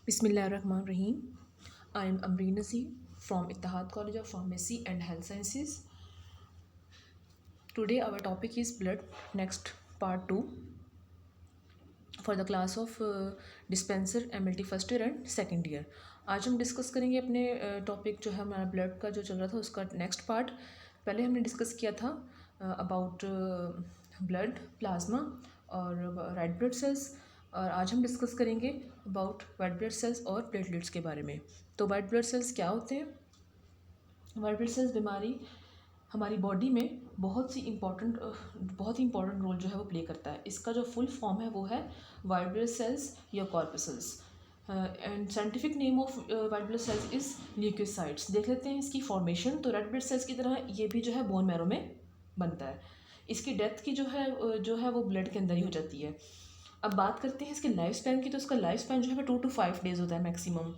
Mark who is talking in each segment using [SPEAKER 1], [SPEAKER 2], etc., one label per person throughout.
[SPEAKER 1] Bismillahirrahmanirrahim. I am Amreen Nazir from Ittihad College of Pharmacy and Health Sciences. Today our topic is blood, next part 2 for the class of dispenser MLT first year and second year. आज हम discuss करेंगे अपने topic जो है हमारा blood का जो चल रहा था उसका नेक्स्ट पार्ट. पहले हमने डिस्कस किया था अबाउट ब्लड, प्लाज्मा और रेड ब्लड सेल्स, और आज हम डिस्कस करेंगे अबाउट वाइट ब्लड सेल्स और प्लेटलेट्स के बारे में. तो वाइट ब्लड सेल्स क्या होते हैं? वाइट ब्लड सेल्स बीमारी हमारी बॉडी में बहुत ही इंपॉर्टेंट रोल जो है वो प्ले करता है. इसका जो फुल फॉर्म है वो है वाइट ब्लड सेल्स या corpuscles, and scientific name of white blood cells is leucocytes. देख लेते हैं इसकी फॉर्मेशन. तो रेड ब्लड सेल्स की तरह ये भी जो है बोन मैरो में बनता है. इसकी डेथ की जो है वो ब्लड के अंदर ही हो जाती है. अब बात करते हैं इसके लाइफ स्पैन की. तो इसका लाइफ स्पैन जो है वो 2 to 5 डेज़ होता है मैक्सिमम.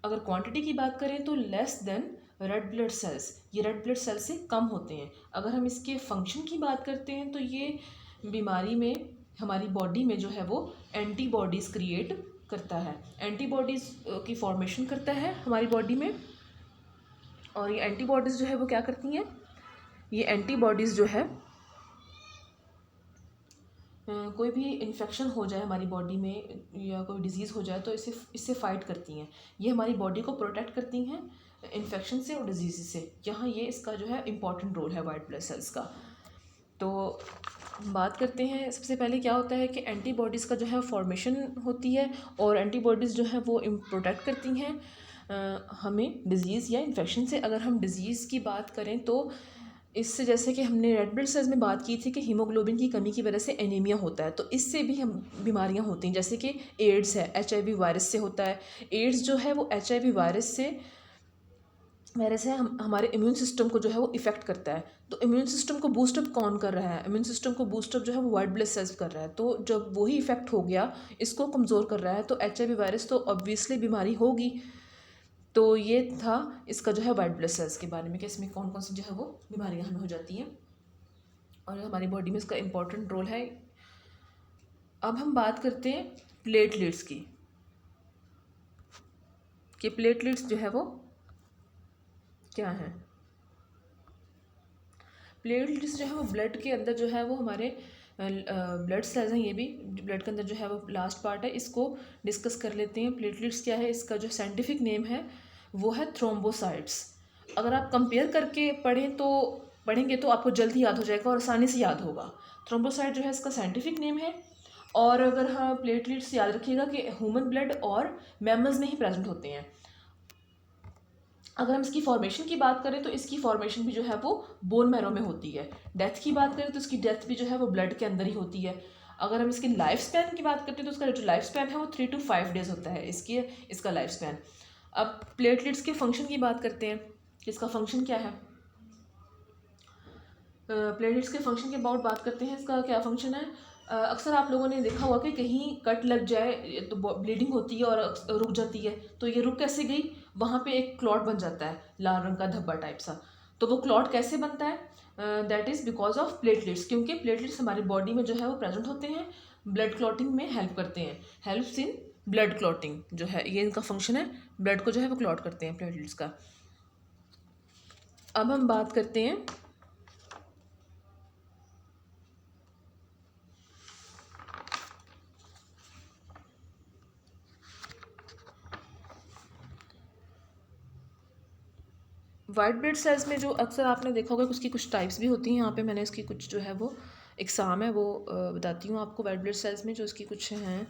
[SPEAKER 1] अगर क्वांटिटी की बात करें तो less than red blood cells, ये रेड ब्लड सेल्स से कम होते हैं. अगर हम इसके फंक्शन की बात करते हैं तो ये बीमारी में हमारी बॉडी में जो है वो एंटीबॉडीज़ क्रिएट करता है, एंटीबॉडीज़ की फॉर्मेशन करता है हमारी बॉडी में. और ये एंटीबॉडीज़ जो है वो क्या करती हैं? ये एंटीबॉडीज़ जो है कोई भी इन्फेक्शन हो जाए हमारी बॉडी में या कोई डिजीज़ हो जाए तो इससे फ़ाइट करती हैं. ये हमारी बॉडी को प्रोटेक्ट करती हैं इन्फेक्शन से और डिजीज़ से. यहाँ ये इसका जो है इम्पॉर्टेंट रोल है वाइट ब्लड सेल्स का. तो बात करते हैं सबसे पहले क्या होता है कि एंटीबॉडीज़ का जो है फॉर्मेशन होती है, और एंटीबॉडीज़ जो है वो प्रोटेक्ट करती हैं हमें डिज़ीज़ या इन्फेक्शन से. अगर हम डिज़ीज़ की बात करें तो इससे, जैसे कि हमने रेड ब्लड सेल्स में बात की थी कि हीमोग्लोबिन की कमी की वजह से एनीमिया होता है, तो इससे भी हम बीमारियां होती हैं. जैसे कि एड्स है, HIV वायरस से होता है. एड्स जो है वो HIV वायरस से हमारे इम्यून सिस्टम को जो है वो इफ़ेक्ट करता है. तो इम्यून सिस्टम को बूस्टअप कौन कर रहा है? इम्यून सिस्टम को बूस्टअप जो है वो वाइट ब्लड सेल्स कर रहा है. तो जब वही इफ़ेक्ट हो गया, इसको कमज़ोर कर रहा है, तो HIV वायरस तो ऑब्वियसली बीमारी होगी. तो ये था इसका जो है वाइट ब्लड सेल्स के बारे में कि इसमें कौन कौन सी जो है वो बीमारियां हमें हो जाती हैं और हमारी बॉडी में इसका इम्पोर्टेंट रोल है. अब हम बात करते हैं प्लेटलेट्स की, कि प्लेटलेट्स जो है वो क्या है. प्लेटलेट्स जो है वो ब्लड के अंदर जो है वो हमारे ब्लड सेल्स हैं. ये भी ब्लड के अंदर जो है वो लास्ट पार्ट है. इसको डिस्कस कर लेते हैं. प्लेटलेट्स क्या है? इसका जो साइंटिफिक नेम है वो है थ्रोम्बोसाइट्स. अगर आप कंपेयर करके पढ़ेंगे तो आपको जल्दी याद हो जाएगा और आसानी से याद होगा. थ्रोम्बोसाइट जो है इसका साइंटिफिक नेम है. और अगर हाँ प्लेटलेट्स याद रखिएगा कि ह्यूमन ब्लड और मैमल्स में ही प्रेजेंट होते हैं. अगर हम इसकी फॉर्मेशन की बात करें तो इसकी फॉर्मेशन भी जो है वो बोन मैरो में होती है. डेथ की बात करें तो इसकी डेथ भी जो है वो ब्लड के अंदर ही होती है. अगर हम इसकी लाइफ स्पैन की बात करते हैं तो उसका जो लाइफ स्पैन है वो 3 to 5 डेज़ होता है इसका लाइफ स्पैन. अब प्लेटलेट्स के फंक्शन की बात करते हैं. इसका फंक्शन क्या है? प्लेटलेट्स के फंक्शन के अबाउट बात करते हैं. इसका क्या फंक्शन है? अक्सर आप लोगों ने देखा होगा कि कहीं कट लग जाए तो ब्लीडिंग होती है और रुक जाती है. तो ये रुक कैसे गई? वहाँ पे एक क्लॉट बन जाता है, लाल रंग का धब्बा टाइप सा. तो वो क्लॉट कैसे बनता है? That is because of platelets, क्योंकि प्लेटलेट्स हमारी बॉडी में जो है वो प्रेजेंट होते हैं, ब्लड क्लॉटिंग में हेल्प करते हैं. हेल्प्स इन ब्लड क्लॉटिंग जो है ये इनका फंक्शन है. ब्लड को जो है वो क्लॉट करते हैं प्लेटलेट्स का. अब हम बात करते हैं वाइट ब्लड सेल्स में. जो अक्सर आपने देखा होगा कि उसकी कुछ टाइप्स भी होती हैं. यहाँ पे मैंने इसकी कुछ जो है वो एग्ज़ाम है वो बताती हूँ आपको. वाइट ब्लड सेल्स में जो इसकी कुछ हैं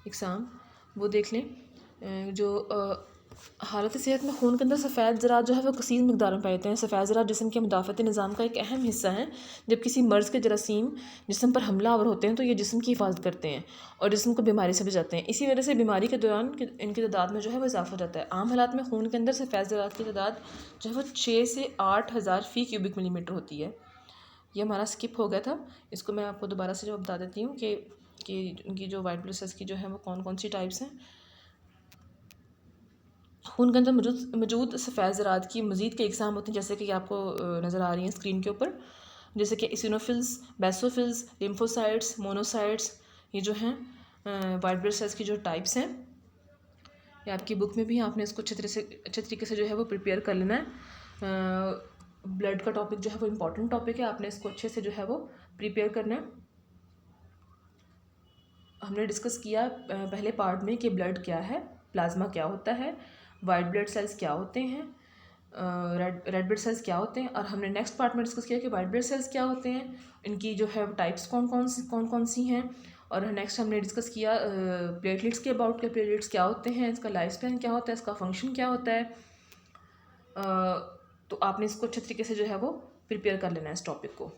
[SPEAKER 1] एग्ज़ाम वो देख लें. जो हालत सेहत में खून के अंदर सफ़ेद ज़रात जो है वो कसीर मकदार में पाए जाते हैं. सफ़ेद ज़रात जिस्म के मुदाफ़ती निज़ाम का एक अहम हिस्सा है. जब किसी मर्ज़ के जरासीम जिस्म पर हमलावर होते हैं तो ये जिस्म की हिफाजत करते हैं और जिस्म को बीमारी से बचाते हैं. इसी वजह से बीमारी के दौरान इनकी तादाद में जो है वो इजाफा हो जाता है. आम हालात में खून के अंदर सफ़ेद ज़रात की तादाद जो है वो 6 से 8,000 फ़ी क्यूबिक मिलीमीटर होती है. ये हमारा स्किप हो गया था. इसको मैं आपको दोबारा से जो बता देती हूँ कि इनकी जो वाइट ब्लड सेल्स की जो है वो कौन कौन सी टाइप्स हैं. खून के अंदर मौजूद सफ़ेद ज़रात की मज़ीद कई इक़साम होती हैं, जैसे कि आपको नज़र आ रही हैं स्क्रीन के ऊपर, जैसे कि इसिनोफिल्स, बेसोफिल्स, लिम्फोसाइट्स, मोनोसाइट्स. ये जो हैं वाइट ब्लड सेल्स की जो टाइप्स हैं. या आपकी बुक में भी आपने इसको अच्छे तरीके से जो है वो प्रिपेयर कर लेना है। ब्लड का टॉपिक जो है वो इम्पॉर्टेंट टॉपिक है, आपने इसको अच्छे से जो है वो प्रिपेयर करना है। हमने डिस्कस किया पहले पार्ट में कि ब्लड क्या है, प्लाज्मा क्या होता है, वाइट ब्लड सेल्स क्या होते हैं, रेड ब्लड सेल्स क्या होते हैं, और हमने नेक्स्ट पार्ट में डिस्कस किया कि वाइट ब्लड सेल्स क्या होते हैं, इनकी जो है टाइप्स कौन कौन सी हैं। और नेक्स्ट हमने डिस्कस किया प्लेटलेट्स के अबाउट के प्लेटलेट्स क्या होते हैं, इसका लाइफ स्पैन क्या होता है, इसका फंक्शन क्या होता है। तो आपने इसको अच्छे तरीके से जो है वो प्रिपेयर कर लेना है इस टॉपिक को।